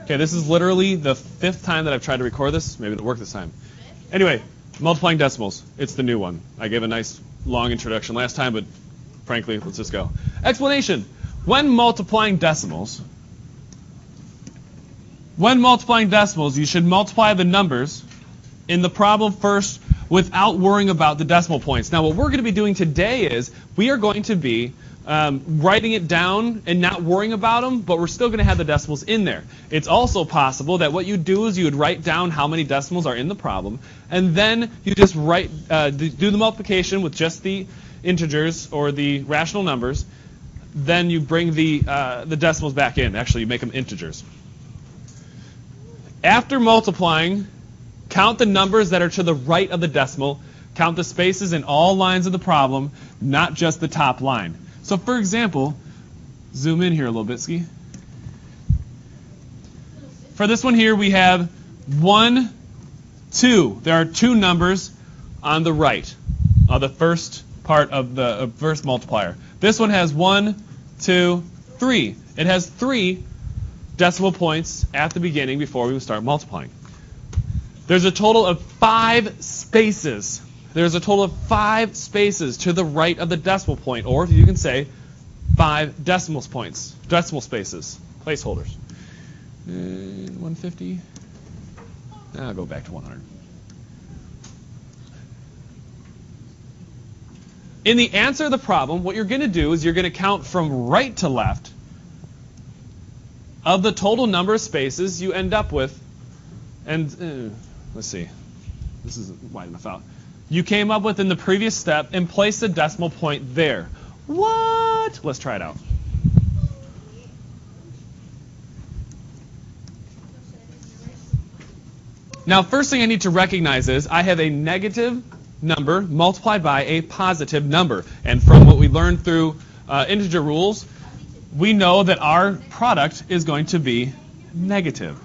Okay, this is literally the 5th time that I've tried to record this. Maybe it'll work this time. Anyway, multiplying decimals. It's the new one. I gave a nice long introduction last time, but frankly, let's just go. Explanation. When multiplying decimals, you should multiply the numbers in the problem first without worrying about the decimal points. Now, what we're going to be doing today is we are going to be writing it down and not worrying about them, but we're still going to have the decimals in there. It's also possible that what you do is you would write down how many decimals are in the problem, and then you just do the multiplication with just the integers or the rational numbers. Then you bring the decimals back in. Actually, you make them integers. After multiplying, count the numbers that are to the right of the decimal. Count the spaces in all lines of the problem, not just the top line. So, for example, zoom in here a little bit, Ski. For this one here, we have 1, 2. There are 2 numbers on the right of the first part of the first multiplier. This one has 1, 2, 3. It has 3 decimal points at the beginning before we start multiplying. There's a total of 5 spaces. There's a total of 5 spaces to the right of the decimal point, or you can say 5 decimal spaces, placeholders. 150. I'll go back to 100. In the answer of the problem, what you're going to do is you're going to count from right to left of the total number of spaces you end up with, and let's see, this isn't wide enough out. You came up with in the previous step and place the decimal point there. What? Let's try it out. Now, first thing I need to recognize is I have a negative number multiplied by a positive number. And from what we learned through integer rules, we know that our product is going to be negative.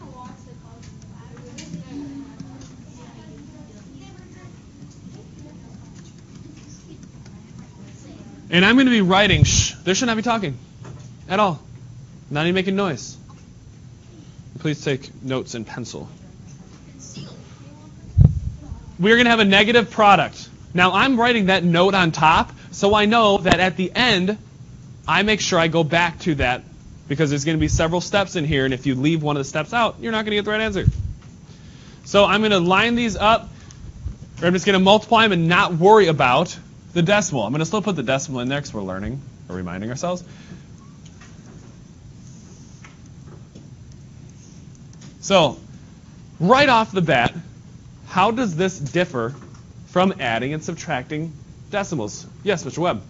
And I'm going to be writing, there should not be talking at all. Not even making noise. Please take notes in pencil. We're going to have a negative product. Now, I'm writing that note on top, so I know that at the end, I make sure I go back to that, because there's going to be several steps in here, and if you leave one of the steps out, you're not going to get the right answer. So I'm going to line these up, or I'm just going to multiply them and not worry about the decimal. I'm going to still put the decimal in there because we're learning or reminding ourselves. So, right off the bat, how does this differ from adding and subtracting decimals? Yes, Mr. Webb.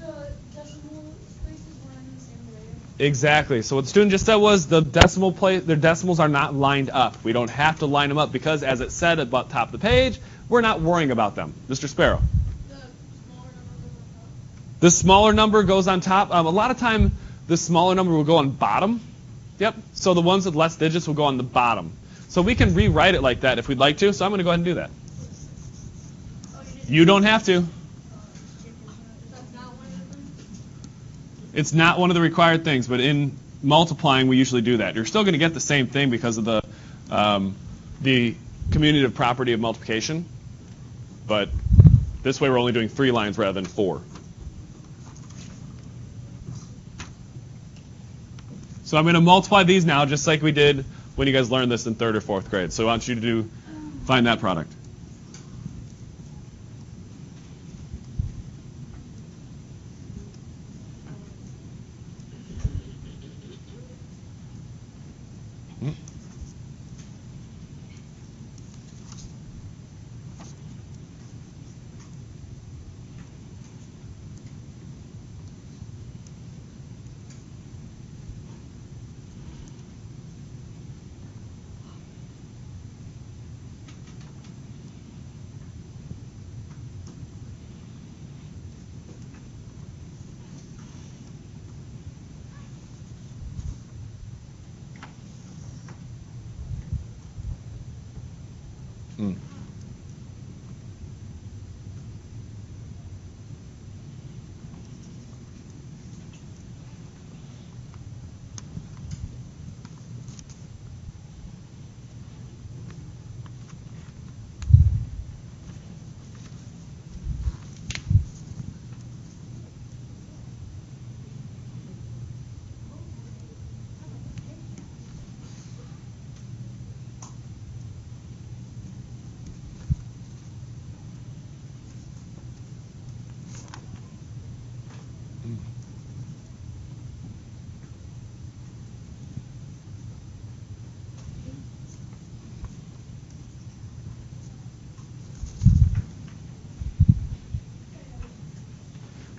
The decimal spaces were in the same way. Exactly. So what the student just said was their decimals are not lined up. We don't have to line them up because, as it said at the top of the page, we're not worrying about them. Mr. Sparrow. The smaller number goes on top. A lot of time, the smaller number will go on bottom. Yep. So the ones with less digits will go on the bottom. So we can rewrite it like that if we'd like to. So I'm going to go ahead and do that. You don't have to. It's not one of the required things, but in multiplying, we usually do that. You're still going to get the same thing because of the commutative property of multiplication. But this way, we're only doing 3 lines rather than 4. So I'm going to multiply these now just like we did when you guys learned this in 3rd or 4th grade. So I want you to find that product.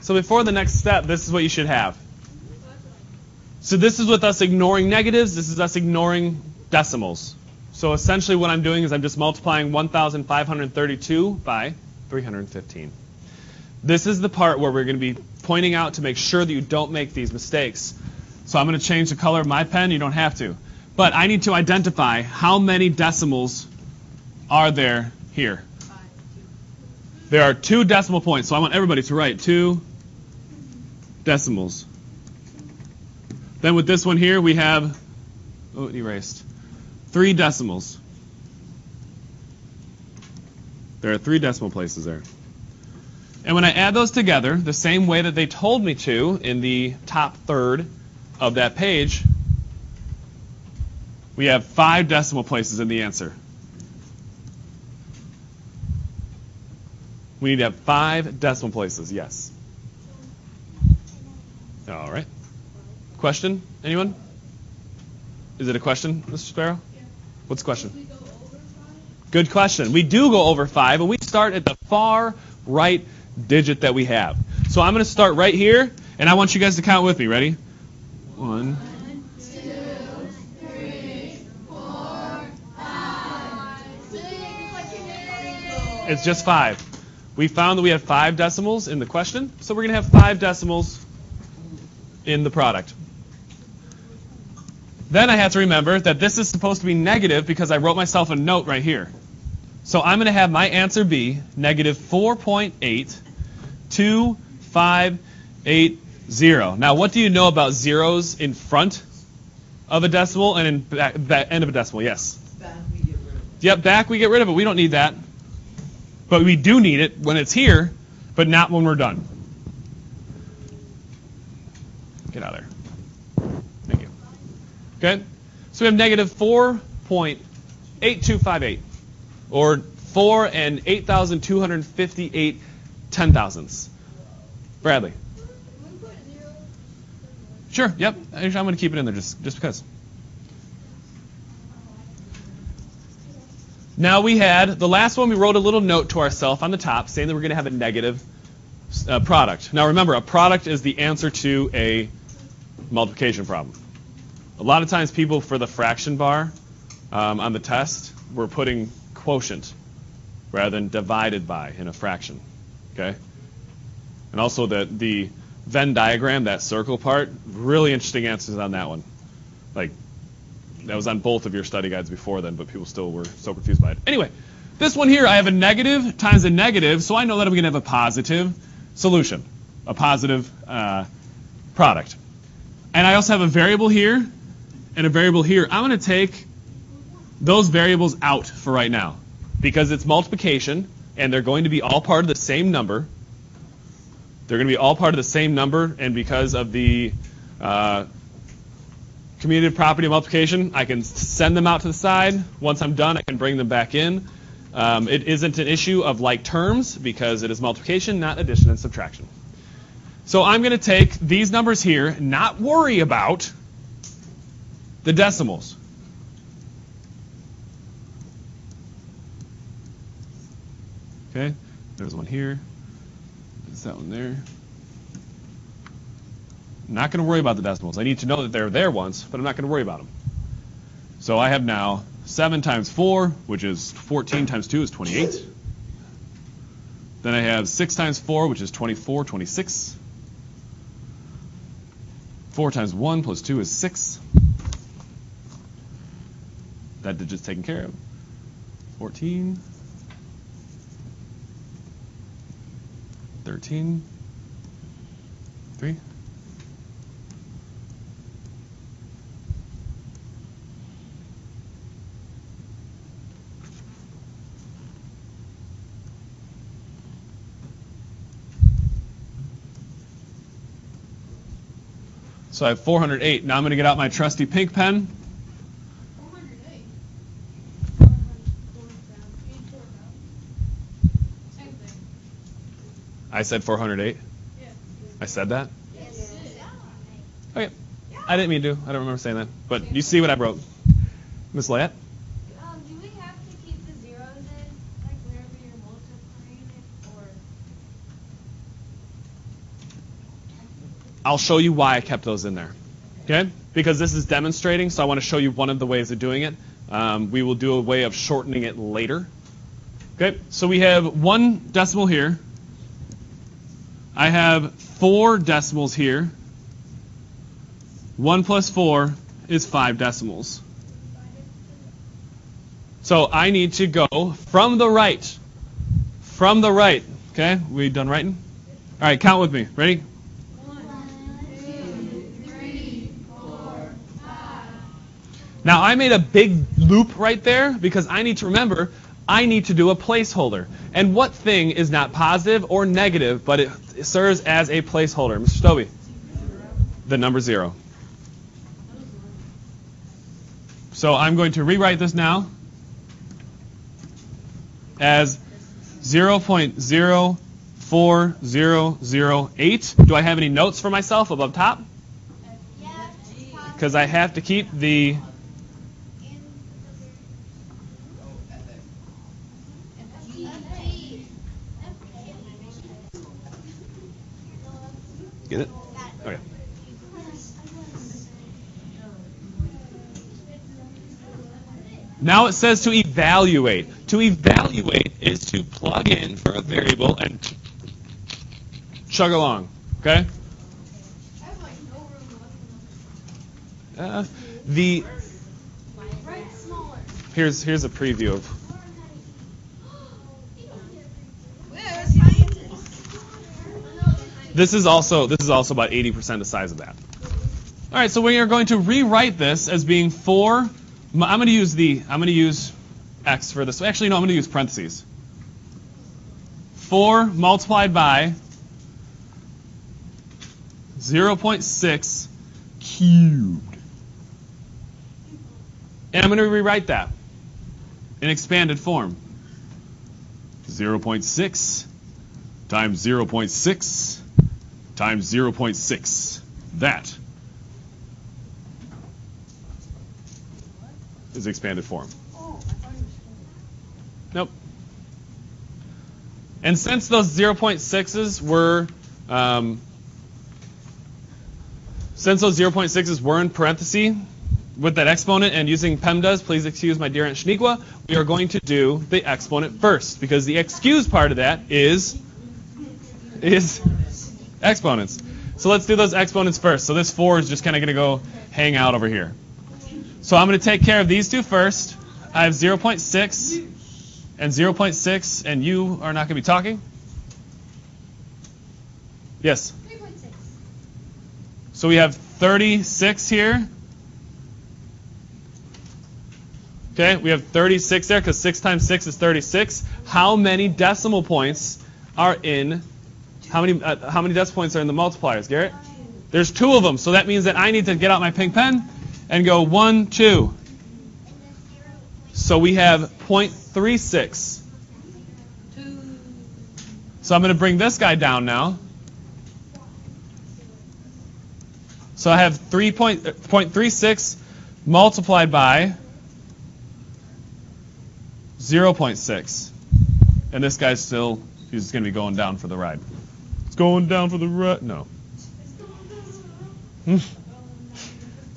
So before the next step, this is what you should have. So this is with us ignoring negatives. This is us ignoring decimals. So essentially what I'm doing is I'm just multiplying 1,532 by 315. This is the part where we're going to be pointing out to make sure that you don't make these mistakes. So I'm going to change the color of my pen. You don't have to. But I need to identify how many decimals are there here. There are 2 decimal points. So I want everybody to write 2 decimals. Then with this one here, we have, oh, erased, 3 decimals. There are 3 decimal places there. And when I add those together, the same way that they told me to in the top third of that page, we have 5 decimal places in the answer. We need to have 5 decimal places, yes. All right. Question? Anyone? Is it a question, Mr. Sparrow? Yeah. What's the question? We go over 5? Good question. We do go over 5, and we start at the far right digit that we have. So I'm going to start right here, and I want you guys to count with me. Ready? 1, 2, 3, 4, 5, 6. It's just 5. We found that we had 5 decimals in the question, so we're going to have 5 decimals in the product. Then I have to remember that this is supposed to be negative because I wrote myself a note right here. So I'm going to have my answer be negative 4.82580. Now, what do you know about zeros in front of a decimal and in back end of a decimal? Yes? Back we get rid of it. Yep, back we get rid of it. We don't need that. But we do need it when it's here, but not when we're done. Get out of there. Thank you. Okay? So we have negative 4.8258, or 4 and 8,258 ten-thousandths. Bradley. Can we put 0? Sure, yep. I'm going to keep it in there just because. Now we had, the last one we wrote a little note to ourselves on the top saying that we're going to have a negative product. Now remember, a product is the answer to a multiplication problem. A lot of times people for the fraction bar on the test, we're putting quotient rather than divided by in a fraction. Okay? And also the Venn diagram, that circle part, really interesting answers on that one. Like, that was on both of your study guides before then, but people still were so confused by it. Anyway, this one here, I have a negative times a negative, so I know that I'm going to have a positive solution, a positive product. And I also have a variable here and a variable here. I'm going to take those variables out for right now because it's multiplication, and they're going to be all part of the same number. They're going to be all part of the same number, and because of the commutative property of multiplication, I can send them out to the side. Once I'm done, I can bring them back in. It isn't an issue of like terms because it is multiplication, not addition and subtraction. So I'm going to take these numbers here, not worry about the decimals. Okay, there's one here. There's that one there. I'm not going to worry about the decimals. I need to know that they're there once, but I'm not going to worry about them. So I have now 7 times 4, which is 14 times 2 is 28. Then I have 6 times 4, which is 24, 26. 4 times 1 plus 2 is 6. That digit's taken care of. 14. 13. 3. So I have 408. Now I'm going to get out my trusty pink pen. 408. Same thing. I said 408. Yeah. I said that? Yes. Okay. I didn't mean to. I don't remember saying that. But you see what I wrote. Miss Layette? Do we have to keep the zeros in, like whenever you're multiplying it, or? I'll show you why I kept those in there. Okay? Because this is demonstrating, so I want to show you one of the ways of doing it. We will do a way of shortening it later. Okay? So we have 1 decimal here. I have 4 decimals here. 1 plus 4 is 5 decimals. So I need to go from the right. From the right. Okay? We done writing? All right, count with me. Ready? 1, 2, 3, 4, 5. Now I made a big loop right there because I need to remember I need to do a placeholder. And what thing is not positive or negative, but it serves as a placeholder? Mr. Stobie? The number 0. So I'm going to rewrite this now as 0.04008. Do I have any notes for myself above top? Because I have to keep the... Get it? Okay. Now it says to evaluate. To evaluate is to plug in for a variable and chug along. Okay? Here's a preview of. This is also about 80% the size of that. All right, so we are going to rewrite this as being 4. I'm going to use x for this. Actually, no, I'm going to use parentheses. 4 multiplied by 0.6 cubed. And I'm going to rewrite that in expanded form. 0.6 times 0.6 times 0.6. That is expanded form. Nope. And since those 0.6s were in parentheses with that exponent and using PEMDAS, please excuse my dear Aunt Shaniqua, we are going to do the exponent first because the excuse part of that is exponents. So let's do those exponents first. So this 4 is just kind of going to go hang out over here. So I'm going to take care of these two first. I have 0.6 and 0.6, and you are not going to be talking? Yes? 3.6. So we have 36 here. Okay, we have 36 there because 6 times 6 is 36. How many decimal points are in, how many decimal points are in the multipliers, Garrett? There's 2 of them, so that means that I need to get out my pink pen and go 1, 2. So we have 0.36. So I'm going to bring this guy down now. So I have 0.36 multiplied by 0.6. And this guy's still, he's going to be going down for the ride. It's going down for the ride. No.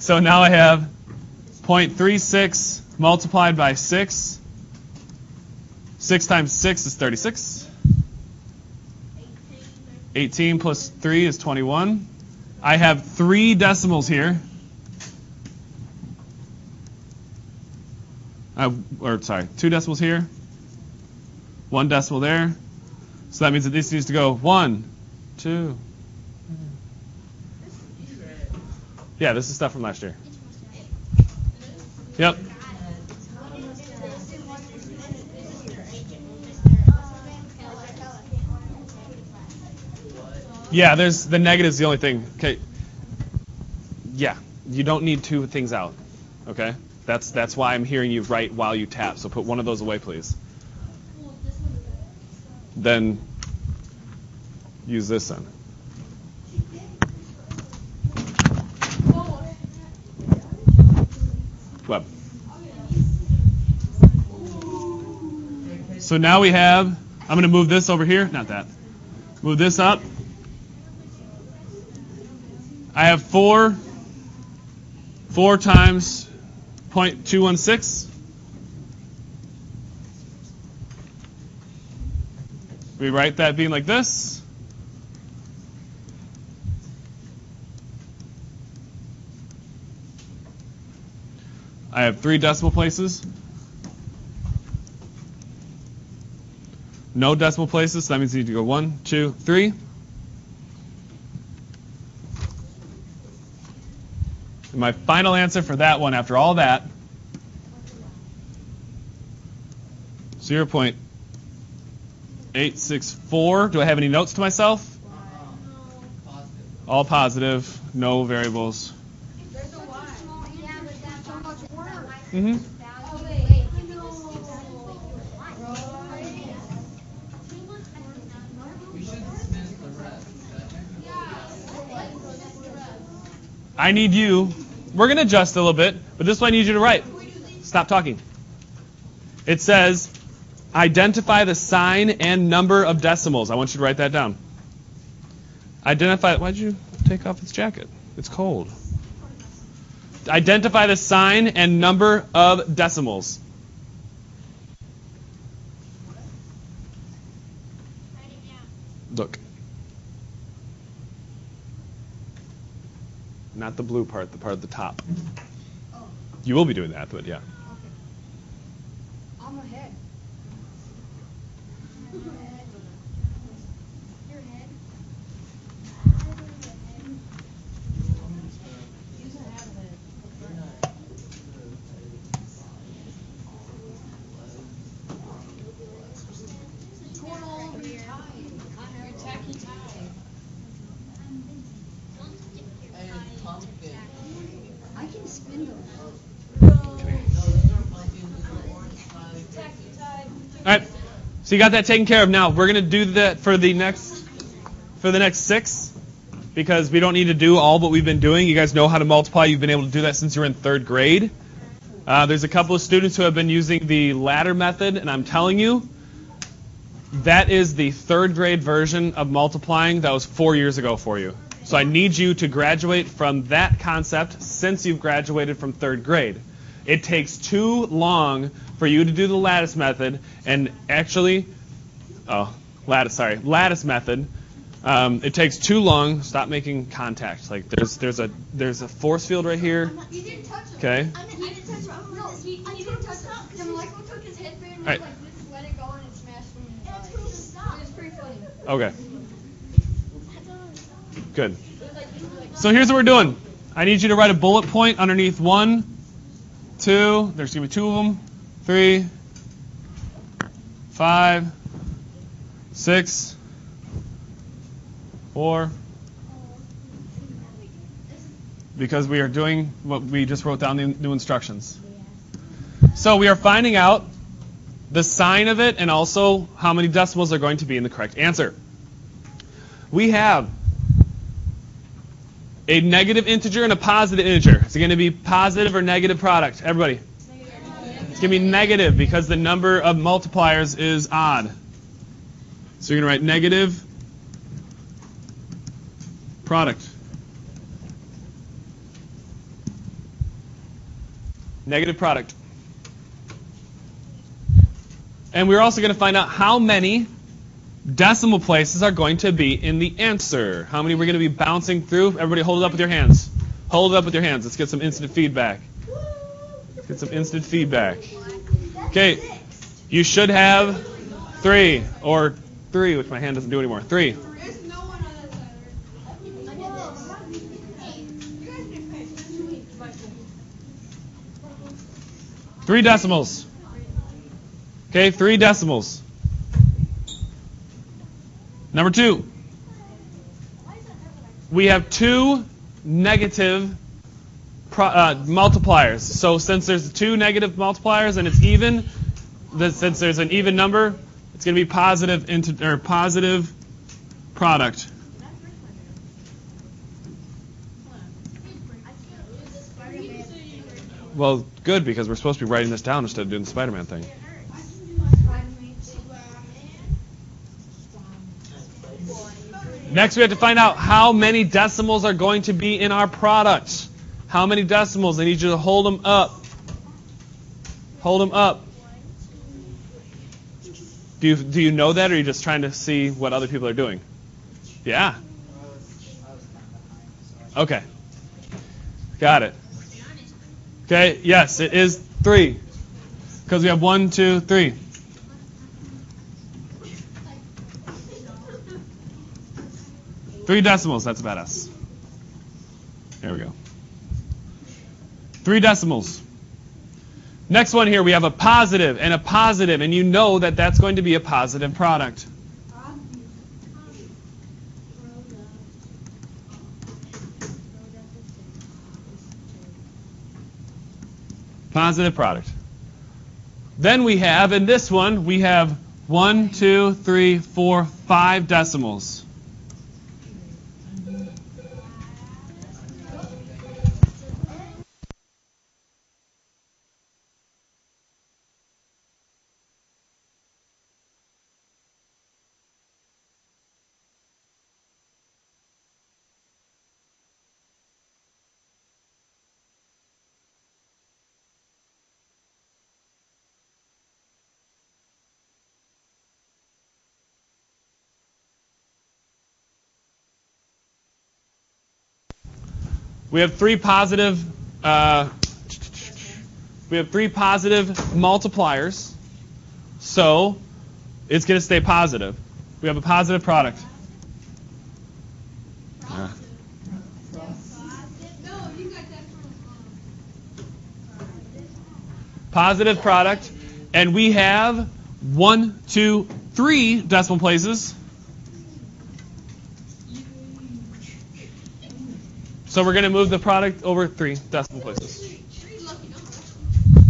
So now I have 0.36 multiplied by 6. 6 times 6 is 36. 18 plus 3 is 21. I have 3 decimals here. 2 decimals here. 1 decimal there. So that means that this needs to go 1, 2. Yeah, this is stuff from last year. Yep. Yeah, there's the negative's the only thing. Okay. Yeah, you don't need 2 things out. Okay? That's why I'm hearing you write while you tap. So put one of those away, please. Then use this then. Web. So now we have, I'm going to move this over here. Not that. Move this up. I have 4 times 0.216. We write that being like this. I have 3 decimal places. No decimal places, so that means you need to go 1, 2, 3. And my final answer for that one, after all that, 0.864. Do I have any notes to myself? All positive, no variables. There's a Y. Yeah, but that's so much work. Mm-hmm. Oh, wait. I need you. We're going to adjust a little bit, but this is what I need you to write. Stop talking. It says, identify the sign and number of decimals. I want you to write that down. Identify. Why'd you take off its jacket? It's cold. Identify the sign and number of decimals. Look. Not the blue part, the part at the top. You will be doing that, but yeah. I'm ahead. Your head. It's going all over your tie. On your tacky tie. I can spin them. All right. So you got that taken care of. Now we're going to do that for the next 6, because we don't need to do all what we've been doing. You guys know how to multiply. You've been able to do that since you were in 3rd grade. There's a couple of students who have been using the ladder method, and I'm telling you, that is the 3rd grade version of multiplying that was 4 years ago for you. So I need you to graduate from that concept since you've graduated from 3rd grade. It takes too long for you to do the lattice method, and actually, lattice method. It takes too long. Stop making contact. Like there's a force field right here. You didn't touch him. Okay. I didn't touch him. No, he didn't touch him. Then Michael took his headband and Right. like this, let it go, and it smashed him in the eye. It was pretty funny. Okay. Good. So here's what we're doing. I need you to write a bullet point underneath 1, 2. There's going to be 2 of them. 3, 5, 6, 4. Because we are doing what we just wrote down in the new instructions. So we are finding out the sign of it and also how many decimals are going to be in the correct answer. We have a negative integer and a positive integer. Is it going to be positive or negative product? Everybody. It's going to be negative because the number of multipliers is odd. So you're going to write negative product. Negative product. And we're also going to find out how many decimal places are going to be in the answer. How many we're going to be bouncing through? Everybody hold it up with your hands. Hold it up with your hands. Let's get some instant feedback. Let's get some instant feedback. Okay, you should have 3, or 3, which my hand doesn't do anymore. 3. There's no one on that side. Three decimals. Okay, 3 decimals. Number 2. We have 2 negative multipliers. So since there's 2 negative multipliers and it's even, since there's an even number, it's going to be positive product. Well, good, because we're supposed to be writing this down instead of doing the Spider-Man thing. Next, we have to find out how many decimals are going to be in our product. How many decimals? I need you to hold them up. Hold them up. Do you know that, or are you just trying to see what other people are doing? Yeah. Okay. Got it. Okay, yes, it is 3. Because we have 1, 2, 3. Three decimals, that's about us. There we go. 3 decimals. Next one here, we have a positive, and you know that that's going to be a positive product. Positive product. Then we have, in this one, we have 1, 2, 3, 4, 5 decimals. We have 3 positive. We have 3 positive multipliers, so it's going to stay positive. We have a positive product. Positive product, and we have 1, 2, 3 decimal places. So we're going to move the product over 3 decimal places.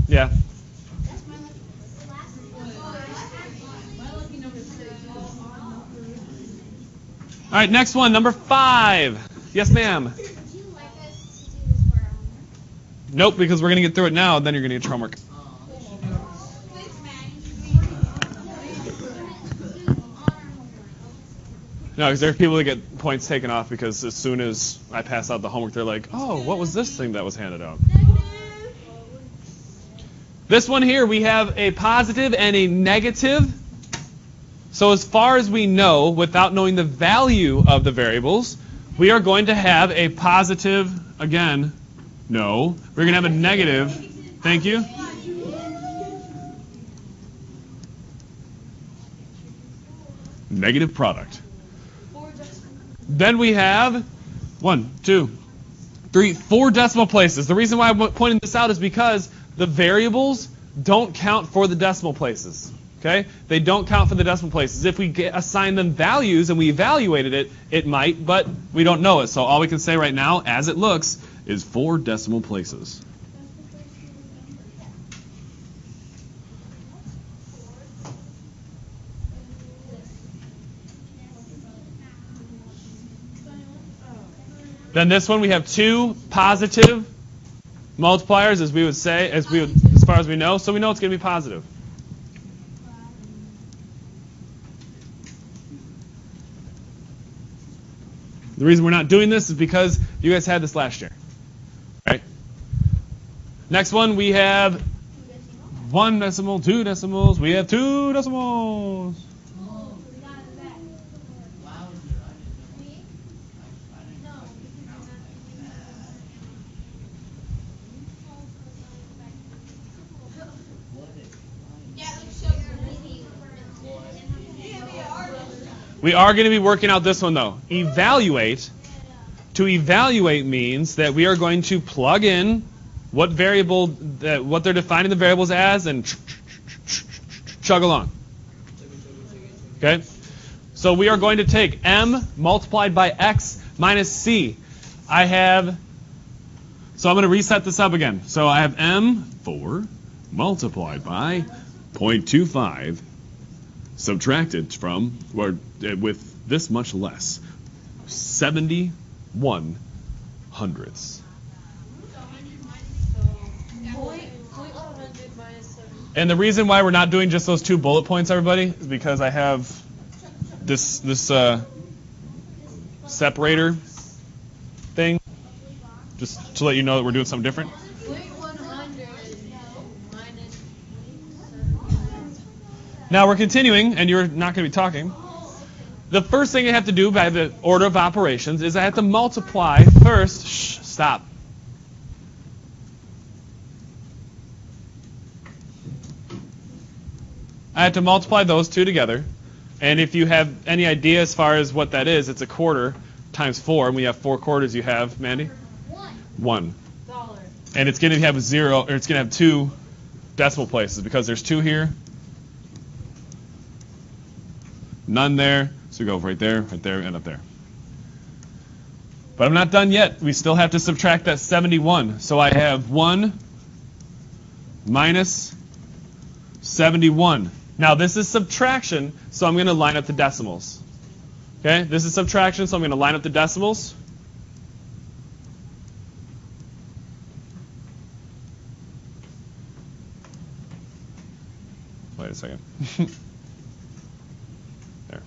Yeah. All right, next one, number 5. Yes, ma'am. Nope, because we're going to get through it now, and then you're going to get your homework. No, because there are people that get points taken off because as soon as I pass out the homework, they're like, oh, what was this thing that was handed out? This one here, we have a positive and a negative. So as far as we know, without knowing the value of the variables, we are going to have a positive, again, no. We're going to have a negative, thank you. Negative product. Then we have 1, 2, 3, 4 decimal places. The reason why I'm pointing this out is because the variables don't count for the decimal places. Okay? They don't count for the decimal places. If we assign them values and we evaluated it, it might, but we don't know it. So all we can say right now, as it looks, is 4 decimal places. Then this one we have 2 positive multipliers, as we would say, as far as we know, so we know it's going to be positive. The reason we're not doing this is because you guys had this last year. Right? Next one we have 1 decimal, 2 decimals. We have 2 decimals. We are going to be working out this one, though. Evaluate. To evaluate means that we are going to plug in what variable, what they're defining the variables as, and chug along. Okay? So we are going to take m multiplied by x minus c. So I'm going to reset this up again. So I have m, 4, multiplied by 0.25, subtracted from, or with this much less, 71 hundredths. And the reason why we're not doing just those 2 bullet points, everybody, is because I have this separator thing, just to let you know that we're doing something different. Now we're continuing, and you're not going to be talking. The first thing I have to do by the order of operations is I have to multiply first. Stop. I have to multiply those two together. And if you have any idea as far as what that is, it's a quarter times 4. And we have 4 quarters you have, Mandy? 1. $1. And it's going to have 0, or it's going to have 2 decimal places because there's 2 here. None there. So we go right there, and up there. But I'm not done yet. We still have to subtract that 71. So I have 1 minus 71. Now this is subtraction, so I'm going to line up the decimals. Okay, this is subtraction, so I'm going to line up the decimals. Wait a second. There.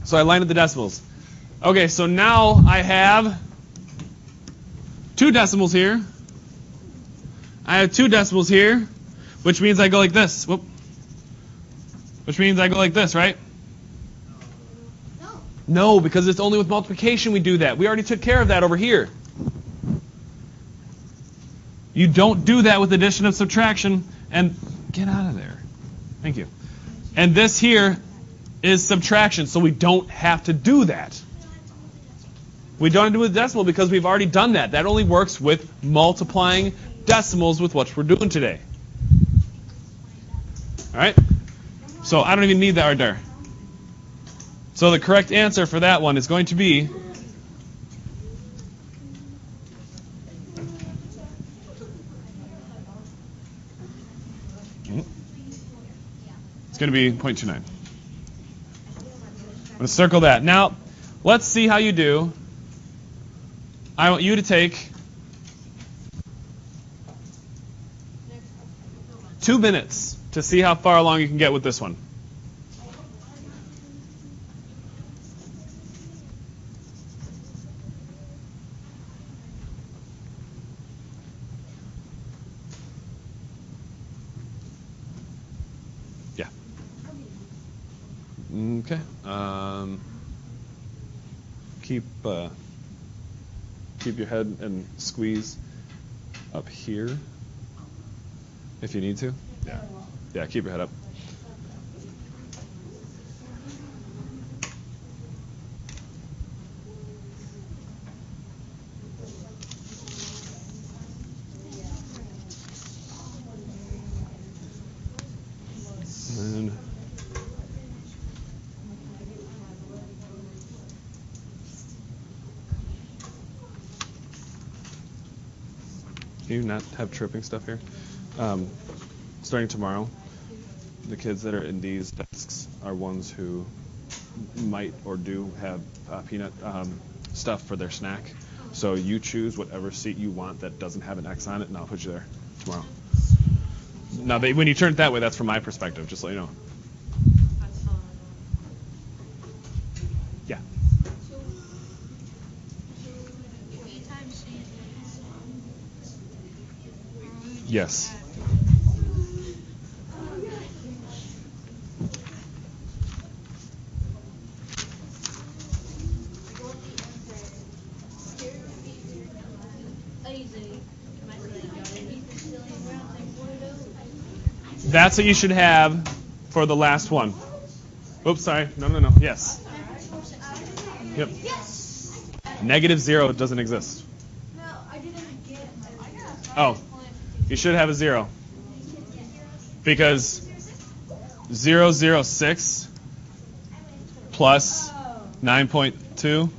So I lined up the decimals. Okay, so now I have 2 decimals here. I have 2 decimals here, which means I go like this. Whoop. Which means I go like this, right? No, because it's only with multiplication we do that. We already took care of that over here. You don't do that with addition and subtraction. And get out of there. Thank you. And this here is subtraction, so we don't have to do that. We don't have to do it with decimal because we've already done that. That only works with multiplying decimals with what we're doing today. All right? So I don't even need that right there. So the correct answer for that one is going to be it's going to be 0.29. I'm going to circle that. Now, let's see how you do. I want you to take 2 minutes to see how far along you can get with this one. Yeah. Okay. Keep your head and squeeze up here if you need to. Yeah. Yeah, keep your head up. And can you not have tripping stuff here? Starting tomorrow, the kids that are in these desks are ones who might or do have peanut stuff for their snack. So you choose whatever seat you want that doesn't have an X on it, and I'll put you there tomorrow. Now, when you turn it that way, that's from my perspective, just so you know. Yeah. Yes. That's what you should have for the last one. Oops, sorry. No. Yes. Yep. -0 doesn't exist. No, I didn't get it. Oh, you should have a 0. Because 006 plus 9.2